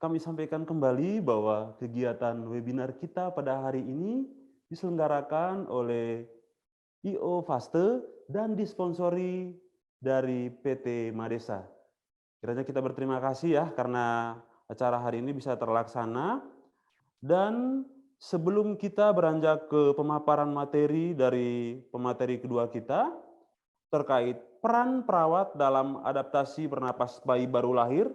kami sampaikan kembali bahwa kegiatan webinar kita pada hari ini diselenggarakan oleh I.O. Faste dan disponsori dari PT Madesa. Kiranya kita berterima kasih ya karena acara hari ini bisa terlaksana. Dan sebelum kita beranjak ke pemaparan materi dari pemateri kedua kita terkait peran perawat dalam adaptasi bernapas bayi baru lahir,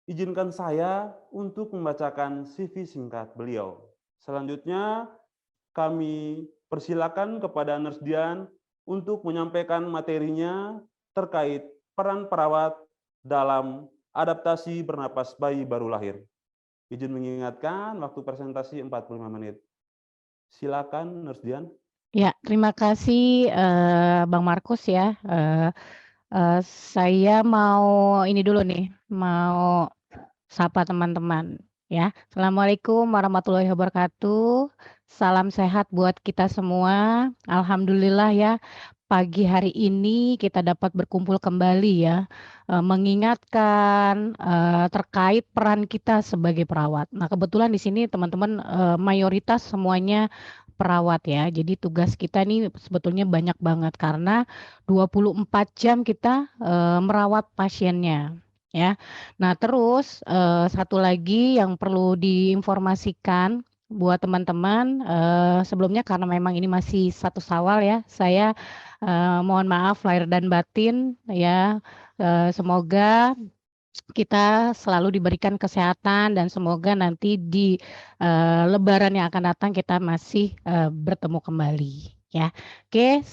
izinkan saya untuk membacakan CV singkat beliau. Selanjutnya, kami persilakan kepada Nurse Dian untuk menyampaikan materinya terkait peran perawat dalam adaptasi bernapas bayi baru lahir. Izin mengingatkan waktu presentasi 45 menit. Silakan Nurse Dian. Ya, terima kasih, Bang Markus ya. Saya mau ini dulu nih, mau sapa teman-teman ya. Assalamualaikum warahmatullahi wabarakatuh. Salam sehat buat kita semua. Alhamdulillah ya, pagi hari ini kita dapat berkumpul kembali ya, mengingatkan, terkait peran kita sebagai perawat. Nah, kebetulan di sini teman-teman, mayoritas semuanya perawat ya. Jadi tugas kita nih sebetulnya banyak banget karena 24 jam kita, merawat pasiennya, ya. Nah terus, satu lagi yang perlu diinformasikan buat teman-teman, sebelumnya karena memang ini masih 1 Syawal ya, saya, mohon maaf lahir dan batin ya, semoga kita selalu diberikan kesehatan dan semoga nanti di, lebaran yang akan datang kita masih, bertemu kembali ya. Oke,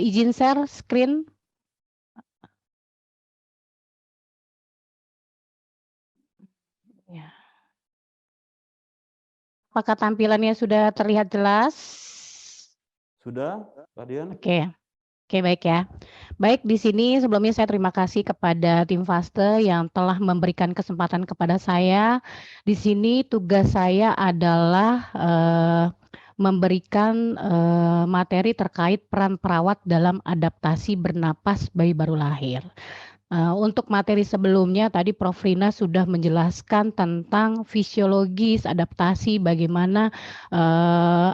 izin share screen. Ya. Apakah tampilannya sudah terlihat jelas? Sudah, Mbak Dian? Oke. Oke, baik ya. Baik, di sini sebelumnya saya terima kasih kepada tim Faste yang telah memberikan kesempatan kepada saya. Di sini tugas saya adalah, memberikan, materi terkait peran perawat dalam adaptasi bernapas bayi baru lahir. Untuk materi sebelumnya tadi Prof. Rina sudah menjelaskan tentang fisiologis adaptasi bagaimana,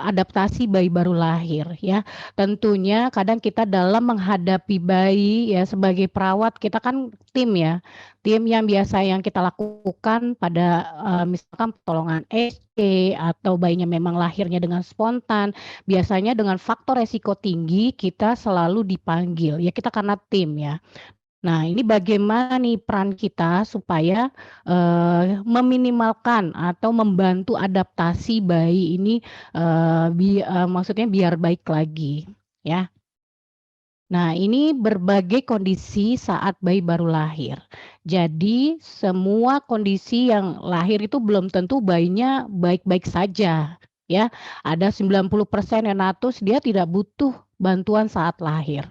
adaptasi bayi baru lahir ya. Tentunya kadang kita dalam menghadapi bayi ya sebagai perawat kita kan tim ya, tim yang biasa yang kita lakukan pada, misalkan pertolongan SC atau bayinya memang lahirnya dengan spontan, biasanya dengan faktor resiko tinggi kita selalu dipanggil, ya kita karena tim ya. Nah, ini bagaimana nih peran kita supaya, meminimalkan atau membantu adaptasi bayi ini, maksudnya biar baik lagi, ya. Nah, ini berbagai kondisi saat bayi baru lahir. Jadi, semua kondisi yang lahir itu belum tentu bayinya baik-baik saja, ya. Ada 90% neonatus dia tidak butuh bantuan saat lahir,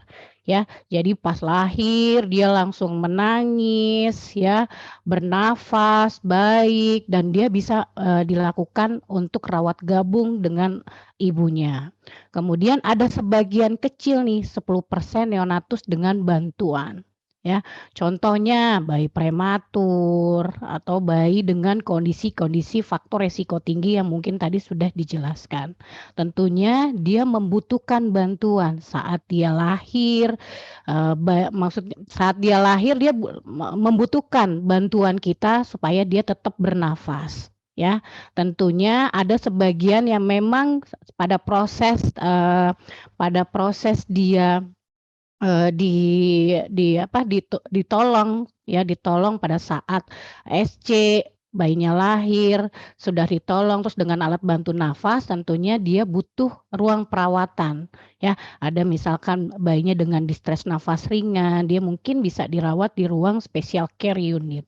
ya. Jadi pas lahir dia langsung menangis ya, bernafas baik dan dia bisa, dilakukan untuk rawat gabung dengan ibunya. Kemudian ada sebagian kecil nih 10% neonatus dengan bantuan, ya. Contohnya bayi prematur atau bayi dengan kondisi-kondisi faktor resiko tinggi yang mungkin tadi sudah dijelaskan. Tentunya dia membutuhkan bantuan saat dia lahir, maksudnya saat dia lahir dia membutuhkan bantuan kita supaya dia tetap bernafas, ya. Tentunya ada sebagian yang memang pada proses dia, ditolong ya, ditolong pada saat SC, bayinya lahir, sudah ditolong terus dengan alat bantu nafas tentunya dia butuh ruang perawatan ya. Ada misalkan bayinya dengan distres nafas ringan, dia mungkin bisa dirawat di ruang special care unit.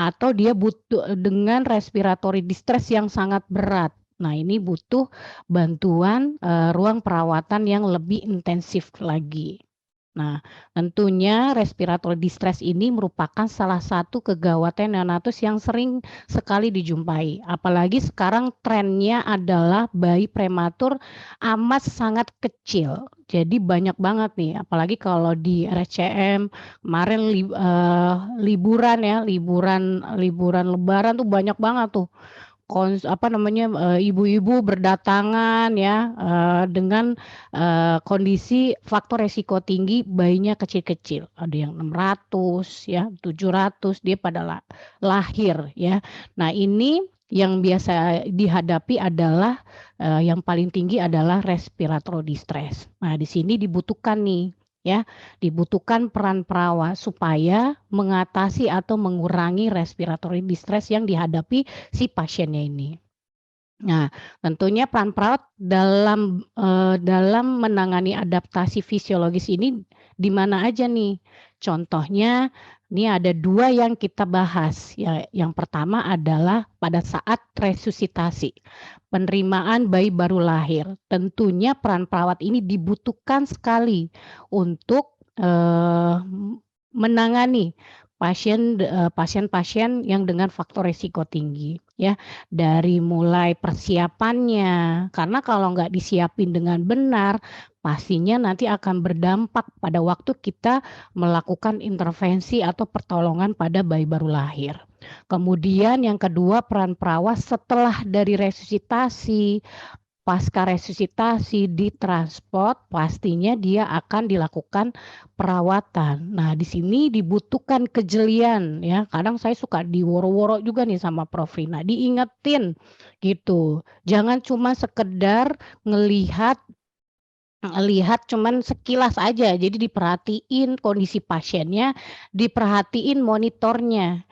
Atau dia butuh dengan respiratory distress yang sangat berat. Nah, ini butuh bantuan, ruang perawatan yang lebih intensif lagi. Nah, tentunya respiratory distress ini merupakan salah satu kegawatan neonatus yang sering sekali dijumpai. Apalagi sekarang trennya adalah bayi prematur amat sangat kecil. Jadi banyak banget nih, apalagi kalau di RSCM kemarin liburan ya, liburan Lebaran tuh banyak banget tuh ibu-ibu berdatangan ya, dengan, kondisi faktor resiko tinggi bayinya kecil-kecil, ada yang 600 ya, 700 dia pada lahir ya. Nah ini yang biasa dihadapi adalah, yang paling tinggi adalah respiratory distress. Nah di sini dibutuhkan nih ya, dibutuhkan peran perawat supaya mengatasi atau mengurangi respiratory distress yang dihadapi si pasiennya ini. Nah, tentunya peran perawat dalam menangani adaptasi fisiologis ini di mana aja nih? Contohnya, ini ada 2 yang kita bahas, ya. Yang pertama adalah pada saat resusitasi, penerimaan bayi baru lahir. Tentunya peran perawat ini dibutuhkan sekali untuk, menangani pasien-pasien yang dengan faktor risiko tinggi, ya. Dari mulai persiapannya, karena kalau nggak disiapin dengan benar, pastinya nanti akan berdampak pada waktu kita melakukan intervensi atau pertolongan pada bayi baru lahir. Kemudian yang kedua, peran perawat setelah dari resusitasi, pasca resusitasi ditransport, pastinya dia akan dilakukan perawatan. Nah, di sini dibutuhkan kejelian ya. Kadang saya suka diworo-woro juga nih sama Prof. Rina, diingetin gitu. Jangan cuma sekedar ngelihat cuman sekilas aja. Jadi diperhatiin kondisi pasiennya, diperhatiin monitornya.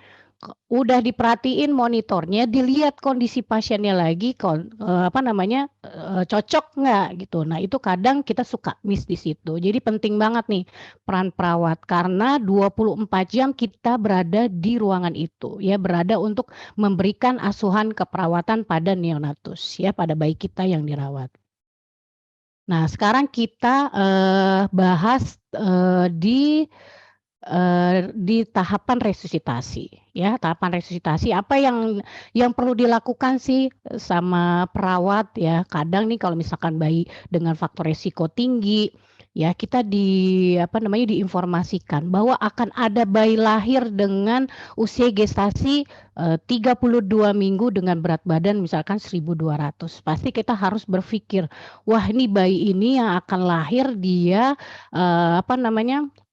Udah diperhatiin monitornya, dilihat kondisi pasiennya lagi cocok nggak gitu. Nah, itu kadang kita suka miss di situ. Jadi penting banget nih peran perawat karena 24 jam kita berada di ruangan itu ya, berada untuk memberikan asuhan keperawatan pada neonatus ya, pada bayi kita yang dirawat. Nah, sekarang kita, bahas, di tahapan resusitasi ya, tahapan resusitasi apa yang perlu dilakukan sih sama perawat ya. Kadang nih kalau misalkan bayi dengan faktor resiko tinggi, ya kita diinformasikan bahwa akan ada bayi lahir dengan usia gestasi, 32 minggu dengan berat badan misalkan 1.200. Pasti kita harus berpikir, wah ini bayi ini yang akan lahir dia,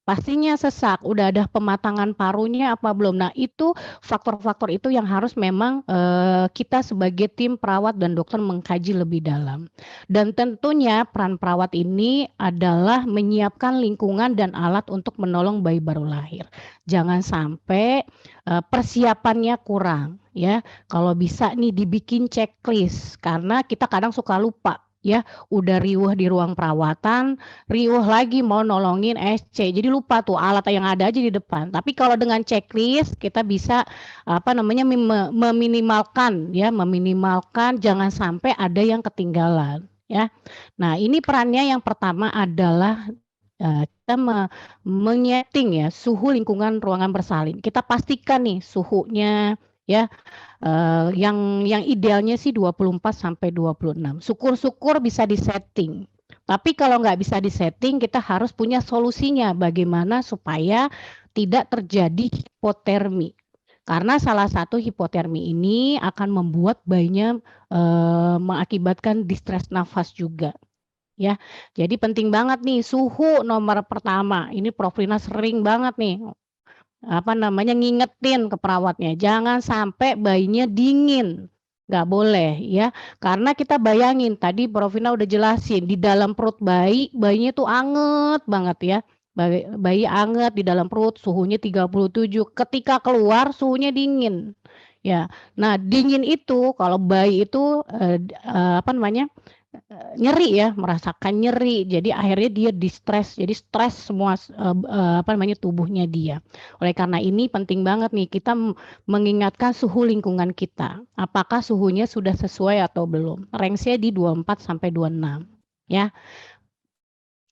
pastinya sesak, udah ada pematangan parunya apa belum. Nah itu faktor-faktor itu yang harus memang, kita sebagai tim perawat dan dokter mengkaji lebih dalam. Dan tentunya peran perawat ini adalah menyiapkan lingkungan dan alat untuk menolong bayi baru lahir. Jangan sampai, persiapannya kurang ya. Kalau bisa nih dibikin checklist, karena kita kadang suka lupa ya, udah riuh di ruang perawatan, riuh lagi mau nolongin SC, jadi lupa tuh alat yang ada aja di depan. Tapi kalau dengan checklist kita bisa meminimalkan jangan sampai ada yang ketinggalan ya. Nah, ini perannya yang pertama adalah kita menyeting ya suhu lingkungan ruangan bersalin. Kita pastikan nih suhunya ya, yang idealnya sih 24 sampai 26. Syukur-syukur bisa disetting. Tapi kalau nggak bisa disetting, kita harus punya solusinya bagaimana supaya tidak terjadi hipotermi. Karena salah satu hipotermi ini akan membuat bayinya, mengakibatkan distres nafas juga, ya. Jadi penting banget nih suhu nomor pertama, ini Prof. Rina sering banget nih ngingetin ke perawatnya, jangan sampai bayinya dingin, nggak boleh ya. Karena kita bayangin tadi Prof. Rina udah jelasin di dalam perut bayinya tuh anget banget ya. Bayi anget di dalam perut, suhunya 37, ketika keluar suhunya dingin. Ya. Nah, dingin itu kalau bayi itu, nyeri ya, merasakan nyeri, jadi akhirnya dia distres, jadi stres semua tubuhnya dia. Oleh karena ini penting banget nih kita mengingatkan suhu lingkungan kita, apakah suhunya sudah sesuai atau belum, range-nya di 24 sampai 26 ya.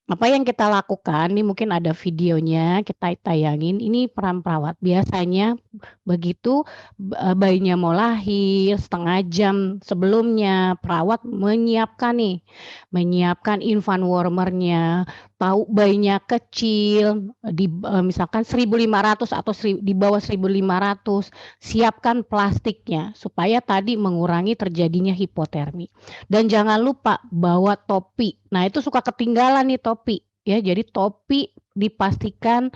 Apa yang kita lakukan, ini mungkin ada videonya kita tayangin, ini peran perawat. Biasanya begitu bayinya mau lahir, setengah jam sebelumnya perawat menyiapkan infant warmer-nya, tahu bayinya kecil, misalkan 1.500 atau di bawah 1.500, siapkan plastiknya supaya tadi mengurangi terjadinya hipotermi. Dan jangan lupa bawa topi. Nah, itu suka ketinggalan nih topi, ya. Jadi topi dipastikan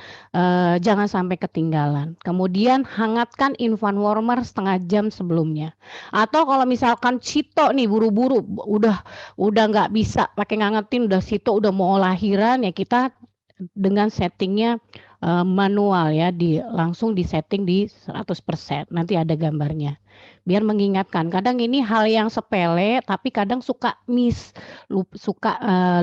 jangan sampai ketinggalan. Kemudian hangatkan infant warmer setengah jam sebelumnya. Atau kalau misalkan Sito nih buru-buru udah nggak bisa pakai ngangetin, udah Sito udah mau lahiran, ya kita dengan settingnya manual ya, langsung disetting di 100%. Nanti ada gambarnya. Biar mengingatkan. Kadang ini hal yang sepele tapi kadang suka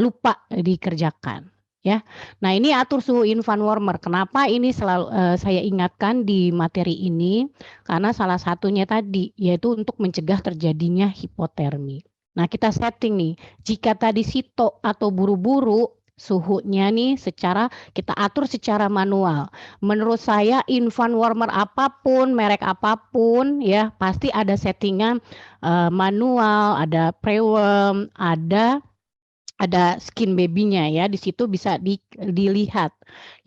lupa dikerjakan, ya. Nah, ini atur suhu infant warmer. Kenapa ini selalu saya ingatkan di materi ini? Karena salah satunya tadi yaitu untuk mencegah terjadinya hipotermi. Nah, kita setting nih, jika tadi Sito atau buru-buru, suhunya nih kita atur secara manual. Menurut saya infant warmer apapun, merek apapun ya, pasti ada settingan manual, ada pre-warm, ada skin baby-nya ya, di situ bisa dilihat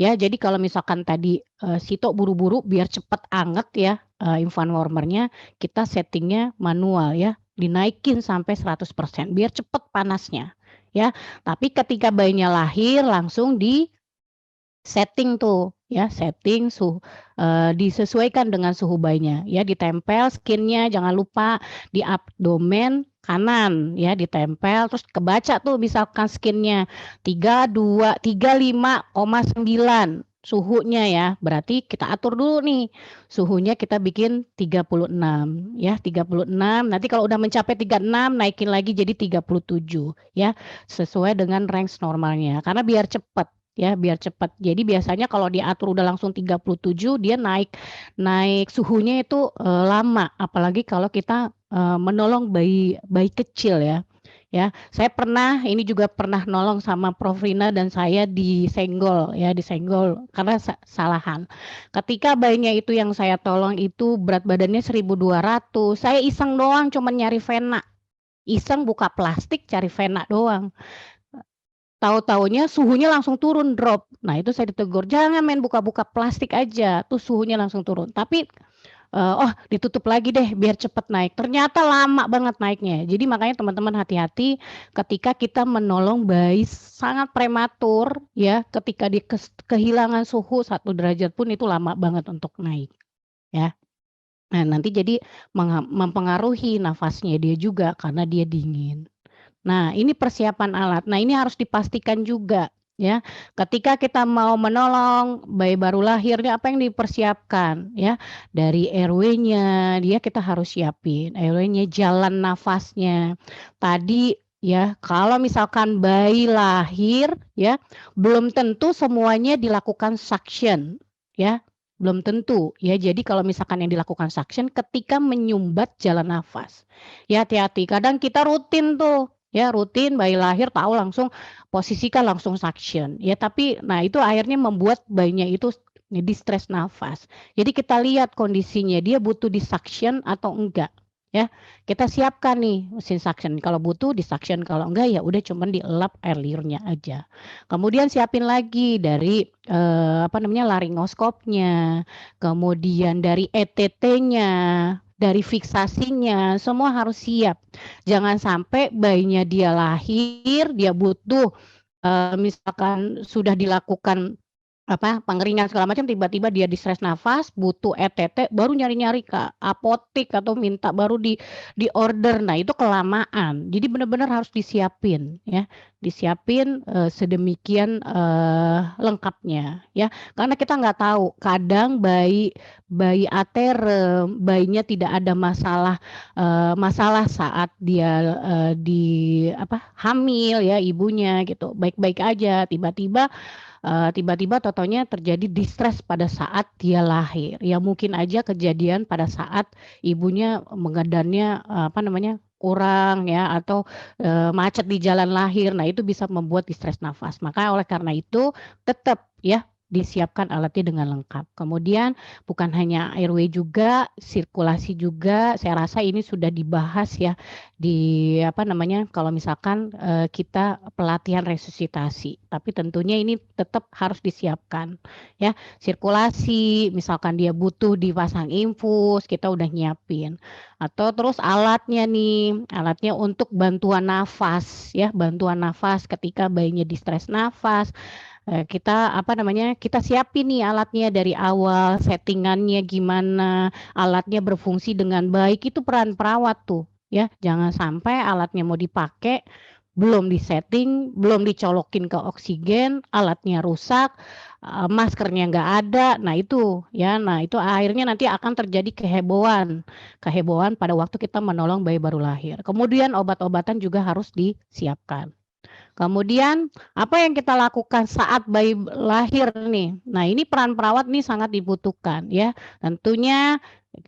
ya. Jadi kalau misalkan tadi Sito buru-buru biar cepat anget ya infant warmer-nya, kita settingnya manual ya, dinaikin sampai 100% biar cepat panasnya ya. Tapi ketika bayinya lahir langsung setting tuh ya, setting suhu disesuaikan dengan suhu bayinya ya, ditempel skin-nya jangan lupa di abdomen kanan ya, ditempel terus kebaca tuh misalkan skin-nya 35,9 suhunya ya, berarti kita atur dulu nih suhunya, kita bikin 36 ya, 36. Nanti kalau udah mencapai 36 naikin lagi jadi 37 ya, sesuai dengan range normalnya karena biar cepat. Ya, biar cepat. Jadi biasanya kalau diatur udah langsung 37, dia naik suhunya itu lama, apalagi kalau kita menolong bayi kecil ya. Ya, saya ini juga pernah nolong sama Prof Rina dan saya disenggol karena salahan. Ketika bayinya itu yang saya tolong itu berat badannya 1.200, saya iseng doang cuman nyari vena. Iseng buka plastik cari vena doang. Tahu-taunya suhunya langsung turun, drop. Nah, itu saya ditegur, "Jangan main buka-buka plastik aja, tuh suhunya langsung turun." Tapi, oh ditutup lagi deh biar cepat naik. Ternyata lama banget naiknya. Jadi makanya teman-teman hati-hati ketika kita menolong bayi sangat prematur ya, ketika kehilangan suhu 1 derajat pun itu lama banget untuk naik, ya. Nah, nanti jadi mempengaruhi nafasnya dia juga karena dia dingin. Nah, ini persiapan alat. Nah, ini harus dipastikan juga ya, ketika kita mau menolong bayi baru lahirnya apa yang dipersiapkan ya, dari RW-nya kita harus siapin RW-nya, jalan nafasnya. Tadi ya, kalau misalkan bayi lahir ya, belum tentu semuanya dilakukan suction ya, belum tentu ya. Jadi kalau misalkan yang dilakukan suction ketika menyumbat jalan nafas. Ya hati-hati, kadang kita rutin tuh ya, rutin bayi lahir tahu langsung posisikan langsung suction ya, tapi nah itu akhirnya membuat bayinya itu stres nafas. Jadi kita lihat kondisinya dia butuh di-suction atau enggak ya. Kita siapkan nih mesin suction, kalau butuh di-suction, kalau enggak ya udah cuman dielap air liurnya aja. Kemudian siapin lagi dari laringoskopnya, kemudian dari ETT-nya, dari fiksasinya, semua harus siap. Jangan sampai bayinya dia lahir, dia butuh misalkan sudah dilakukan pengeringan segala macam, tiba-tiba dia distres nafas, butuh ETT, baru nyari-nyari ke apotek atau minta baru di order. Nah, itu kelamaan. Jadi benar-benar harus disiapin ya, sedemikian lengkapnya ya. Karena kita nggak tahu, kadang bayi aterem, bayinya tidak ada masalah saat dia hamil ya, ibunya gitu, baik-baik aja, tiba-tiba tau-taunya terjadi distres pada saat dia lahir. Ya mungkin aja kejadian pada saat ibunya mengedannya kurang ya atau macet di jalan lahir. Nah, itu bisa membuat distres nafas. Maka oleh karena itu tetap ya disiapkan alatnya dengan lengkap. Kemudian bukan hanya airway juga, sirkulasi juga. Saya rasa ini sudah dibahas ya di apa namanya kalau misalkan kita pelatihan resusitasi. Tapi tentunya ini tetap harus disiapkan ya. Sirkulasi, misalkan dia butuh dipasang infus, kita udah nyiapin. Atau terus alatnya nih, alatnya untuk bantuan nafas ya, bantuan nafas ketika bayinya distres nafas. Kita apa namanya, kita siapin nih alatnya dari awal, settingannya gimana, alatnya berfungsi dengan baik, itu peran perawat tuh ya. Jangan sampai alatnya mau dipakai, belum disetting, belum dicolokin ke oksigen, alatnya rusak, maskernya nggak ada. Nah itu ya, nah itu akhirnya nanti akan terjadi kehebohan pada waktu kita menolong bayi baru lahir. Kemudian obat-obatan juga harus disiapkan. Kemudian apa yang kita lakukan saat bayi lahir nih? Nah, ini peran perawat nih sangat dibutuhkan ya. Tentunya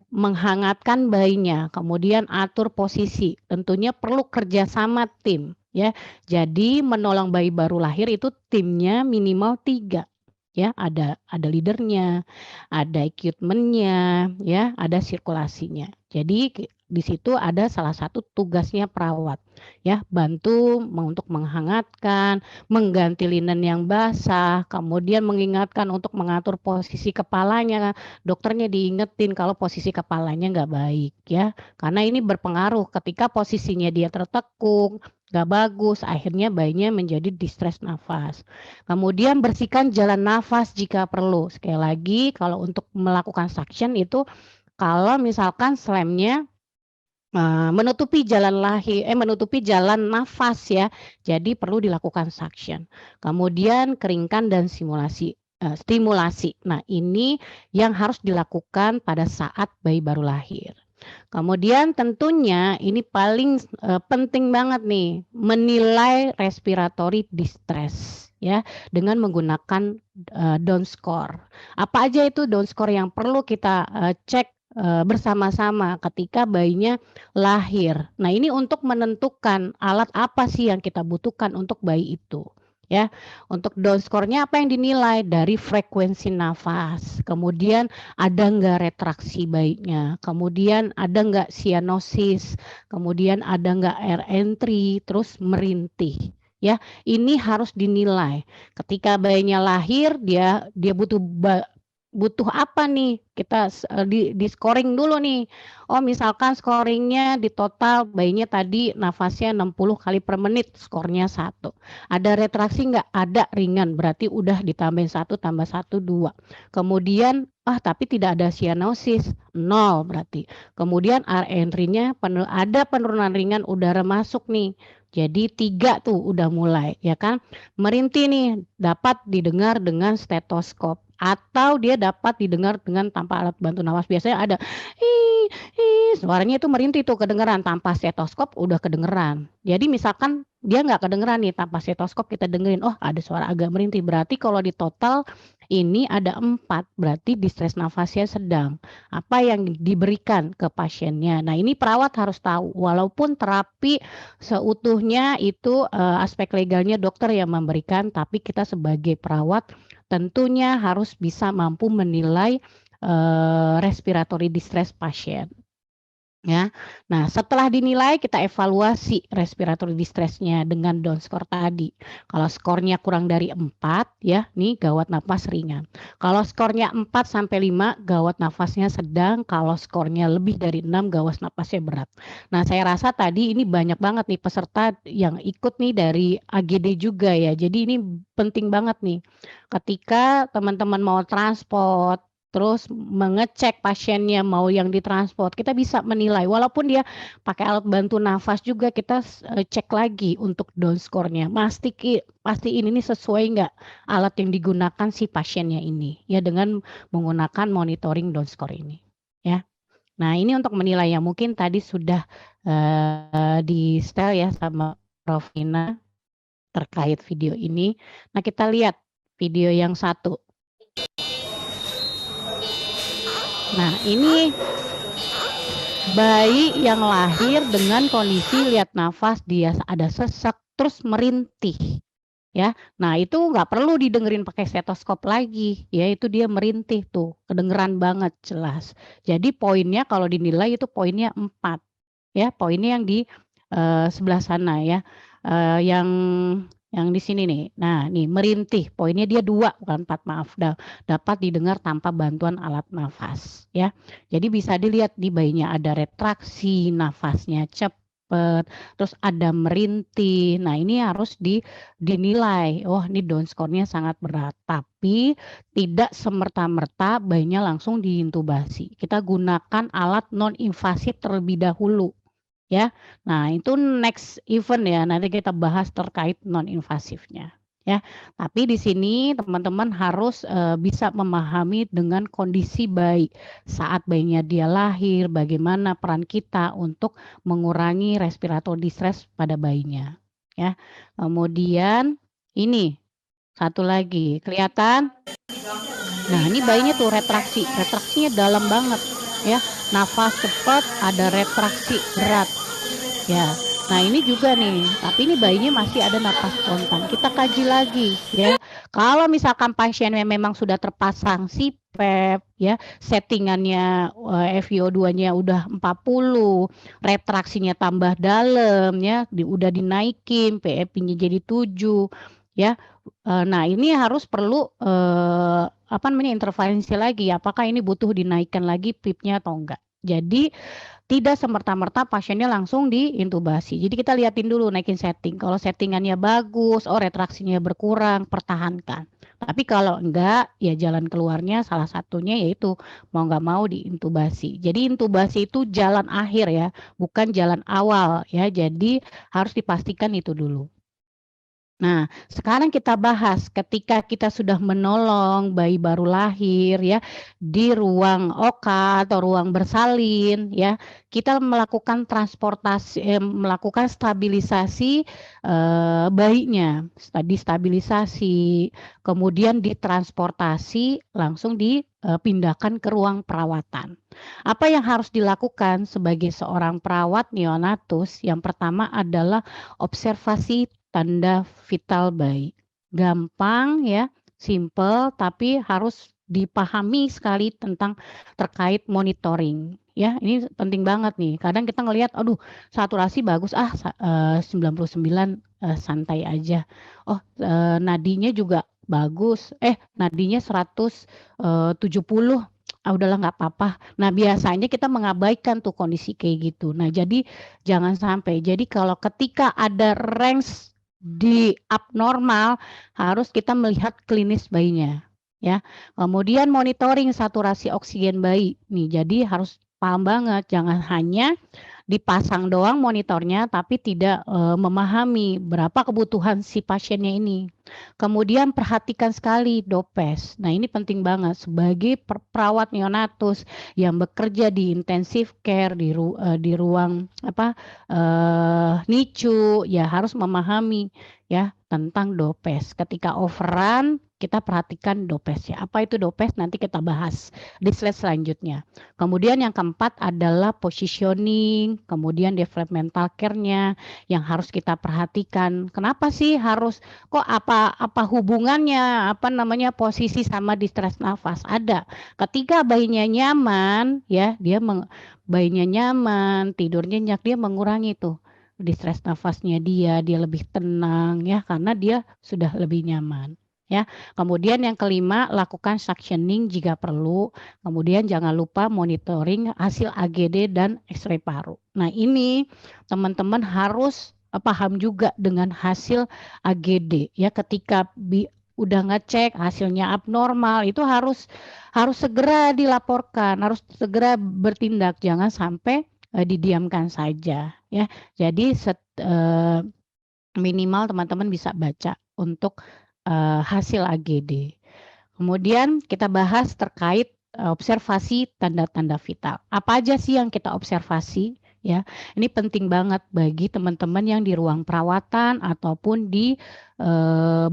menghangatkan bayinya, kemudian atur posisi. Tentunya perlu kerjasama tim ya. Jadi menolong bayi baru lahir itu timnya minimal 3 ya. Ada leadernya, ada equipment-nya ya, ada sirkulasinya. Jadi di situ ada salah satu tugasnya perawat ya, bantu untuk menghangatkan, mengganti linen yang basah, kemudian mengingatkan untuk mengatur posisi kepalanya. Dokternya diingetin kalau posisi kepalanya nggak baik ya, karena ini berpengaruh ketika posisinya dia tertekuk, nggak bagus, akhirnya bayinya menjadi distres nafas. Kemudian bersihkan jalan nafas jika perlu. Sekali lagi kalau untuk melakukan suction itu kalau misalkan slamnya menutupi jalan nafas ya, jadi perlu dilakukan suction. Kemudian keringkan dan stimulasi. Nah, ini yang harus dilakukan pada saat bayi baru lahir. Kemudian tentunya ini paling penting banget nih, menilai respiratory distress ya dengan menggunakan down score. Apa aja itu down score yang perlu kita cek bersama-sama ketika bayinya lahir. Nah, ini untuk menentukan alat apa sih yang kita butuhkan untuk bayi itu ya. Untuk down score-nya apa yang dinilai? Dari frekuensi nafas, kemudian ada nggak retraksi bayinya, kemudian ada nggak cyanosis, kemudian ada nggak air entry, terus merintih ya. Ini harus dinilai. Ketika bayinya lahir dia butuh apa nih, kita di scoring dulu nih. Oh, misalkan scoringnya di total bayinya tadi nafasnya 60 kali per menit, skornya 1. Ada retraksi nggak? Ada, ringan, berarti udah ditambahin 1 tambah 1 2. Kemudian tapi tidak ada cyanosis, 0 berarti. Kemudian air entry-nya ada penurunan ringan udara masuk nih. Jadi 3 tuh udah mulai ya kan. Merintih nih dapat didengar dengan stetoskop atau dia dapat didengar dengan tanpa alat bantu nafas. Biasanya ada suaranya itu merintih tuh kedengeran, tanpa stetoskop udah kedengeran. Jadi misalkan dia nggak kedengeran nih tanpa stetoskop kita dengerin, oh ada suara agak merintih, berarti kalau di total ini ada 4, berarti distres nafasnya sedang. Apa yang diberikan ke pasiennya. Nah, ini perawat harus tahu, walaupun terapi seutuhnya itu aspek legalnya dokter yang memberikan, tapi kita sebagai perawat tentunya harus bisa mampu menilai respiratory distress pasien. Ya. Nah, setelah dinilai kita evaluasi respiratory distress-nya dengan down score tadi. Kalau skornya kurang dari 4 ya, nih gawat napas ringan. Kalau skornya 4 sampai 5 gawat nafasnya sedang, kalau skornya lebih dari 6 gawat napasnya berat. Nah, saya rasa tadi ini banyak banget nih peserta yang ikut nih dari AGD juga ya. Jadi ini penting banget nih. Ketika teman-teman mau transport, terus mengecek pasiennya mau yang ditransport, kita bisa menilai walaupun dia pakai alat bantu nafas juga kita cek lagi untuk down score-nya. Pastiin ini sesuai nggak alat yang digunakan si pasiennya ini ya dengan menggunakan monitoring down score ini ya. Nah, ini untuk menilai yang mungkin tadi sudah di setel ya sama Prof. Nina terkait video ini. Nah, kita lihat video yang satu. Nah, ini bayi yang lahir dengan kondisi lihat nafas dia ada sesak terus merintih ya. Nah, itu nggak perlu didengerin pakai stetoskop lagi, ya itu dia merintih tuh, kedengeran banget jelas. Jadi poinnya kalau dinilai itu poinnya 4 ya, poinnya yang di, sebelah sana ya, yang di sini nih. Nah, nih merintih, poinnya dia 2 bukan 4 maaf, dapat didengar tanpa bantuan alat nafas ya. Jadi bisa dilihat di bayinya ada retraksi, nafasnya cepet, terus ada merintih. Nah, ini harus dinilai, oh ini Down score-nya sangat berat, tapi tidak semerta-merta bayinya langsung diintubasi. Kita gunakan alat non invasif terlebih dahulu ya. Nah, itu next event ya, nanti kita bahas terkait non invasifnya ya. Tapi di sini teman-teman harus, bisa memahami dengan kondisi bayi saat bayinya dia lahir, bagaimana peran kita untuk mengurangi respiratory distress pada bayinya ya. Kemudian ini, satu lagi, kelihatan? Nah, ini bayinya tuh retraksi, retraksinya dalam banget ya, nafas cepat, ada retraksi berat. Ya, nah ini juga nih, tapi ini bayinya masih ada napas spontan. Kita kaji lagi ya. Kalau misalkan pasiennya memang sudah terpasang CPAP ya, settingannya FiO2-nya udah 40, retraksinya tambah dalam ya, udah dinaikin, PEP-nya jadi 7 ya. Nah ini harus perlu apa namanya intervensi lagi, apakah ini butuh dinaikkan lagi PIP-nya atau enggak. Jadi tidak semerta-merta pasiennya langsung diintubasi. Jadi kita liatin dulu naikin setting. Kalau settingannya bagus, oh retraksinya berkurang, pertahankan. Tapi kalau enggak, ya jalan keluarnya salah satunya yaitu mau nggak mau diintubasi. Jadi intubasi itu jalan akhir ya, bukan jalan awal ya. Jadi harus dipastikan itu dulu. Nah, sekarang kita bahas ketika kita sudah menolong bayi baru lahir ya, di ruang OKA atau ruang bersalin ya, kita melakukan melakukan stabilisasi, bayinya, distabilisasi, kemudian ditransportasi langsung dipindahkan ke ruang perawatan. Apa yang harus dilakukan sebagai seorang perawat neonatus? Yang pertama adalah observasi tanda vital bayi. Gampang ya, simple tapi harus dipahami sekali tentang terkait monitoring ya. Ini penting banget nih. Kadang kita ngelihat, aduh saturasi bagus 99 santai aja. Oh, nadinya juga bagus. Nadinya 170 udahlah nggak apa-apa. Nah, biasanya kita mengabaikan tuh kondisi kayak gitu. Nah, jadi jangan sampai. Jadi kalau ketika ada range di abnormal harus kita melihat klinis bayinya ya. Kemudian monitoring saturasi oksigen bayi nih. Jadi harus paham banget jangan hanya dipasang doang monitornya tapi tidak memahami berapa kebutuhan si pasiennya ini. Kemudian perhatikan sekali dopes. Nah, ini penting banget sebagai perawat neonatus yang bekerja di intensive care di ruang NICU ya harus memahami ya tentang dopes. Ketika overrun kita perhatikan dopesnya. Apa itu dopes? Nanti kita bahas di slide selanjutnya. Kemudian yang keempat adalah positioning, kemudian developmental care-nya yang harus kita perhatikan. Kenapa sih harus kok apa hubungannya posisi sama distress nafas? Ada. Ketika bayinya nyaman ya, bayinya nyaman, tidur nyenyak, dia mengurangi tuh distress nafasnya dia lebih tenang ya karena dia sudah lebih nyaman. Ya, kemudian yang kelima lakukan suctioning jika perlu. Kemudian jangan lupa monitoring hasil AGD dan X-ray paru. Nah ini teman-teman harus paham juga dengan hasil AGD ya ketika udah ngecek hasilnya abnormal itu harus segera dilaporkan, harus segera bertindak, jangan sampai didiamkan saja ya. Jadi minimal teman-teman bisa baca untuk hasil AGD. Kemudian kita bahas terkait observasi tanda-tanda vital. Apa aja sih yang kita observasi ya? Ini penting banget bagi teman-teman yang di ruang perawatan ataupun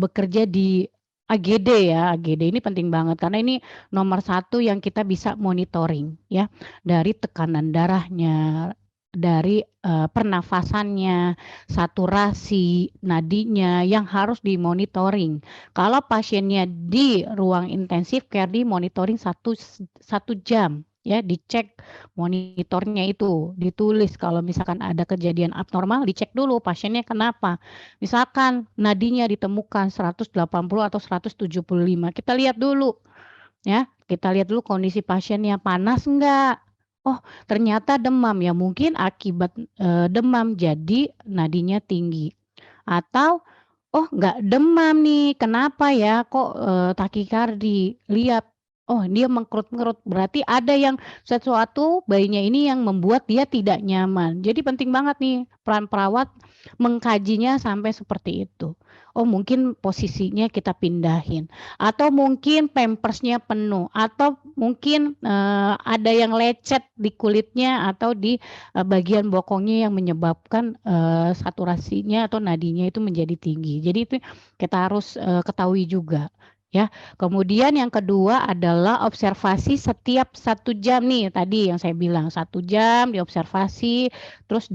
bekerja di AGD ya, AGD ini penting banget karena ini nomor 1 yang kita bisa monitoring ya, dari tekanan darahnya, dari, pernafasannya, saturasi nadinya yang harus dimonitoring. Kalau pasiennya di ruang intensive care dimonitoring 1 jam ya, dicek monitornya itu, ditulis kalau misalkan ada kejadian abnormal dicek dulu pasiennya kenapa. Misalkan nadinya ditemukan 180 atau 175, kita lihat dulu ya, kita lihat dulu kondisi pasiennya panas enggak. Oh, ternyata demam, ya mungkin akibat, demam jadi nadinya tinggi. Atau, oh enggak demam nih, kenapa ya kok, takikardi, lihat, oh dia mengkerut-kerut, berarti ada yang sesuatu bayinya ini yang membuat dia tidak nyaman. Jadi penting banget nih peran perawat mengkajinya sampai seperti itu. Oh mungkin posisinya kita pindahin, atau mungkin pampersnya penuh, atau mungkin, ada yang lecet di kulitnya atau di, bagian bokongnya yang menyebabkan, saturasinya atau nadinya itu menjadi tinggi. Jadi itu kita harus, ketahui juga ya. Kemudian yang kedua adalah observasi setiap 1 jam nih, tadi yang saya bilang 1 jam diobservasi, terus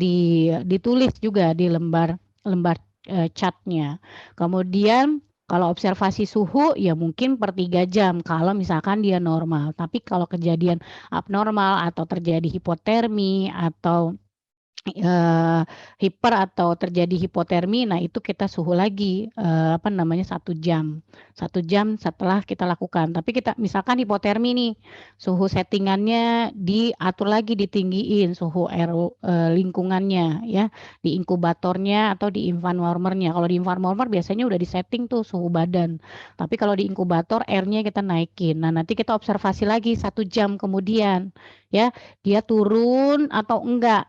ditulis juga di lembar lembar, chart-nya. Kemudian kalau observasi suhu ya mungkin per 3 jam kalau misalkan dia normal, tapi kalau kejadian abnormal atau terjadi hipotermi atau, hiper atau terjadi hipotermi, nah itu kita suhu lagi, 1 jam. 1 jam setelah kita lakukan. Tapi kita misalkan hipotermi nih, suhu settingannya diatur lagi, ditinggiin suhu lingkungannya ya, di inkubatornya atau di infant warmer-nya. Kalau di infant warmer biasanya udah disetting tuh suhu badan. Tapi kalau di inkubator airnya kita naikin. Nah, nanti kita observasi lagi 1 jam kemudian ya, dia turun atau enggak.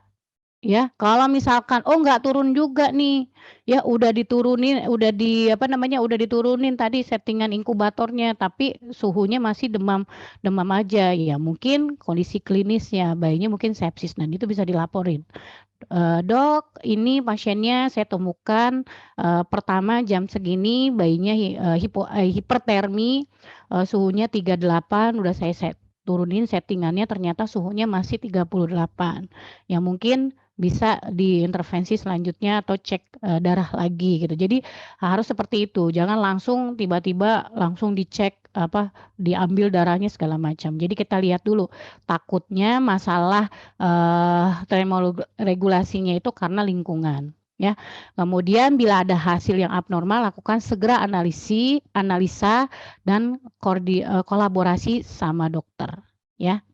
Ya, kalau misalkan, oh nggak turun juga nih, ya udah diturunin, udah diturunin tadi settingan inkubatornya, tapi suhunya masih demam demam aja, ya mungkin kondisi klinisnya, bayinya mungkin sepsis, dan itu bisa dilaporin. "Dok, ini pasiennya saya temukan, pertama jam segini bayinya hipertermi, suhunya 38, udah saya turunin settingannya ternyata suhunya masih 38." Ya mungkin bisa diintervensi selanjutnya atau cek, darah lagi gitu. Jadi harus seperti itu, jangan langsung tiba-tiba langsung dicek, diambil darahnya segala macam. Jadi kita lihat dulu, takutnya masalah, regulasinya itu karena lingkungan, ya. Kemudian bila ada hasil yang abnormal, lakukan segera analisa dan kolaborasi sama dokter, ya.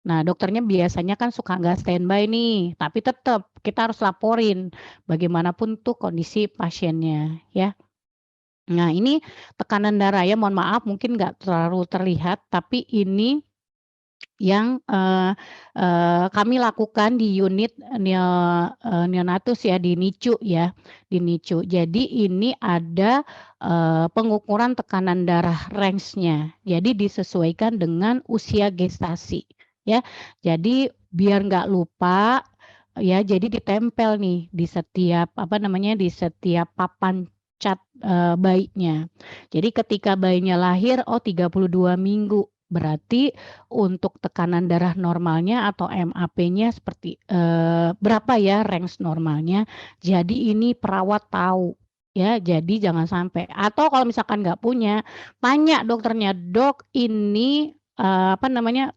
Nah, dokternya biasanya kan suka nggak standby nih, tapi tetap kita harus laporin bagaimanapun tuh kondisi pasiennya, ya. Nah, ini tekanan darah ya, mohon maaf mungkin nggak terlalu terlihat, tapi ini yang, kami lakukan di unit neonatus ya, di NICU ya, di NICU. Jadi ini ada, pengukuran tekanan darah range-nya, jadi disesuaikan dengan usia gestasi, ya. Jadi biar nggak lupa, ya jadi ditempel nih di setiap, di setiap papan cat, bayinya. Jadi ketika bayinya lahir, oh 32 minggu, berarti untuk tekanan darah normalnya atau MAP-nya seperti, berapa ya range normalnya. Jadi ini perawat tahu, ya, jadi jangan sampai, atau kalau misalkan nggak punya, tanya dokternya, "Dok, ini,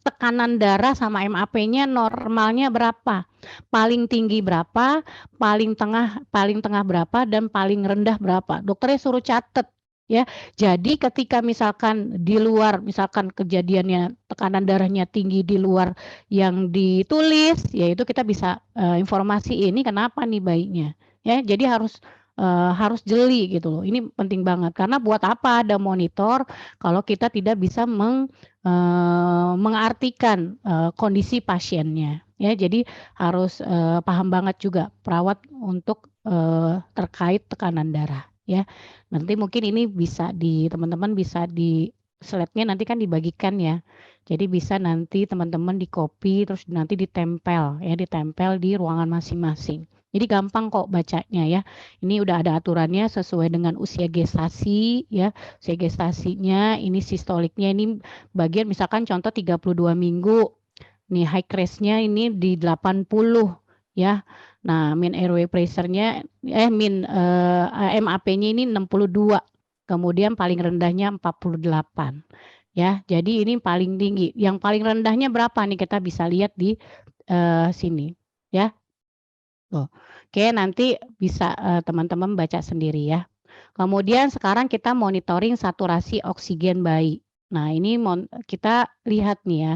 tekanan darah sama MAP-nya normalnya berapa? Paling tinggi berapa, paling tengah berapa, dan paling rendah berapa?" Dokternya suruh catet, ya. Jadi ketika misalkan di luar, misalkan kejadiannya tekanan darahnya tinggi di luar yang ditulis, ya itu kita bisa, informasi, "Ini kenapa nih bayinya?" Ya, jadi harus jeli gitu loh, ini penting banget, karena buat apa ada monitor kalau kita tidak bisa mengartikan, kondisi pasiennya, ya. Jadi harus, paham banget juga perawat untuk, terkait tekanan darah, ya. Nanti mungkin ini bisa teman-teman bisa di slide-nya nanti kan dibagikan ya. Jadi bisa nanti teman-teman di-copy terus nanti ditempel ya, ditempel di ruangan masing-masing. Jadi gampang kok bacanya ya. Ini udah ada aturannya sesuai dengan usia gestasi ya. Usia gestasinya, ini sistoliknya ini bagian misalkan contoh 32 minggu. Nih high crest-nya ini di 80 ya. Nah, mean airway pressure-nya MAP-nya ini 62. Kemudian paling rendahnya 48. Ya, jadi ini paling tinggi. Yang paling rendahnya berapa nih kita bisa lihat di sini ya. Tuh. Oke, nanti bisa teman-teman baca sendiri ya. Kemudian sekarang kita monitoring saturasi oksigen bayi. Nah, ini kita lihat nih ya.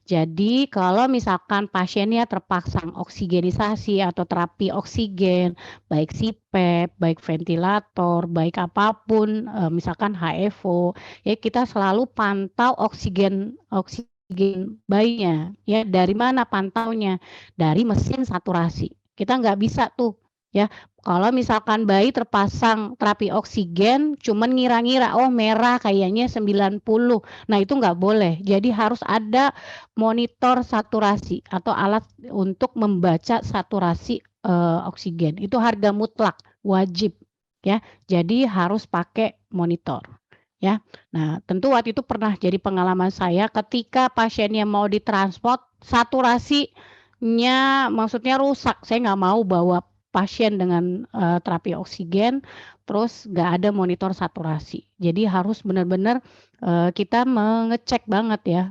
Jadi kalau misalkan pasiennya terpasang oksigenisasi atau terapi oksigen, baik CPAP, baik ventilator, baik apapun, misalkan HFO, ya kita selalu pantau oksigen bayinya. Ya, dari mana pantaunya? Dari mesin saturasi. Kita nggak bisa tuh ya, kalau misalkan bayi terpasang terapi oksigen cuman ngira-ngira, oh merah kayaknya 90. Nah itu nggak boleh. Jadi harus ada monitor saturasi atau alat untuk membaca saturasi oksigen. Itu harga mutlak, wajib ya. Jadi harus pakai monitor ya. Nah, tentu waktu itu pernah jadi pengalaman saya ketika pasiennya mau ditransport, saturasinya maksudnya rusak. Saya nggak mau bawa pasien dengan terapi oksigen, terus nggak ada monitor saturasi. Jadi harus benar-benar kita mengecek banget ya